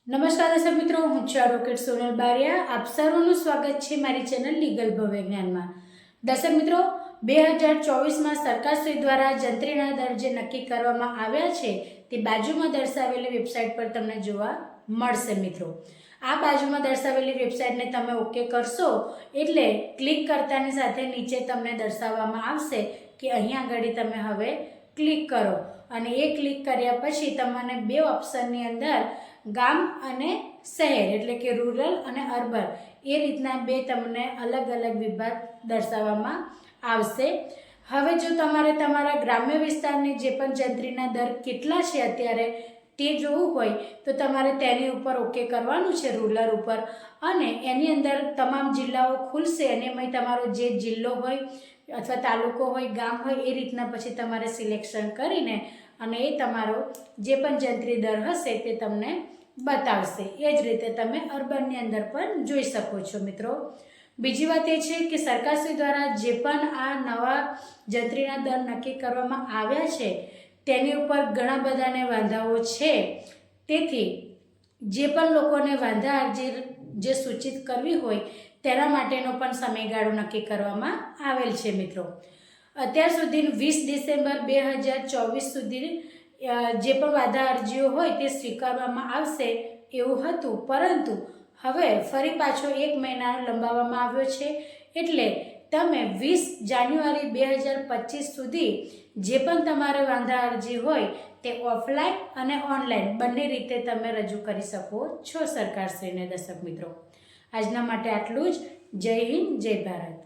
નમસ્કાર દર્શક મિત્રો, હું છું એડવોકેટ સોનલ બારિયા। આપ સર્વનું સ્વાગત છે મારી ચેનલ લીગલ ભવવિજ્ઞાનમાં। દર્શક મિત્રો, 2024માં સરકારશ્રી દ્વારા જંત્રીના દર જે નક્કી કરવામાં આવ્યા છે તે બાજુમાં દર્શાવેલી વેબસાઇટ પર તમને જોવા મળશે। મિત્રો, આ બાજુમાં દર્શાવેલી વેબસાઇટને તમે ઓકે કરશો એટલે ક્લિક કરતાની સાથે નીચે તમને દર્શાવવામાં આવશે કે અહીંયા આગળ તમે હવે ક્લિક કરો અને એ ક્લિક કર્યા પછી તમને બે ઓપ્શનની અંદર ગામ અને શહેર એટલે કે રૂરલ અને અર્બન એ રીતના બે તમને અલગ અલગ વિભાગ દર્શાવવામાં આવશે। હવે જો તમારે તમારા ગ્રામ્ય વિસ્તારની જે પણ જંત્રીના દર કેટલા છે અત્યારે તે જોવું હોય તો તમારે તેની ઉપર ઓકે કરવાનું છે રૂરલ ઉપર, અને એની અંદર તમામ જિલ્લાઓ ખુલશે અને એમાં તમારો જે જિલ્લો હોય અથવા તાલુકો હોય ગામ હોય એ રીતના પછી તમારે સિલેક્શન કરીને અને એ તમારો જે પણ જંત્રી દર હશે તે તમને બતાવશે। એ જ રીતે તમે અર્બનની અંદર પણ જોઈ શકો છો। મિત્રો, બીજી વાત એ છે કે સરકારશ્રી દ્વારા જે પણ આ નવા જંત્રીના દર નક્કી કરવામાં આવ્યા છે તેની ઉપર ઘણા બધાને વાંધાઓ છે, તેથી જે પણ લોકોને વાંધા અરજી જે સૂચિત કરવી હોય તેના માટેનો પણ સમયગાળો નક્કી કરવામાં આવેલ છે। મિત્રો, અત્યાર સુધી 20 ડિસેમ્બર 2024 સુધી જે પણ વાંધા અરજીઓ હોય તે સ્વીકારવામાં આવશે એવું હતું, પરંતુ હવે ફરી પાછો 1 મહિના લંબાવવામાં આવ્યો છે। એટલે તમે 20 જાન્યુઆરી 2025 સુધી જે પણ તમારે વાંધા અરજી હોય તે ઓફલાઈન અને ઓનલાઈન બંને રીતે તમે રજૂ કરી શકો છો સરકારશ્રીને। દર્શક મિત્રો, આજના માટે આટલું જ। જય હિન્દ, જય ભારત।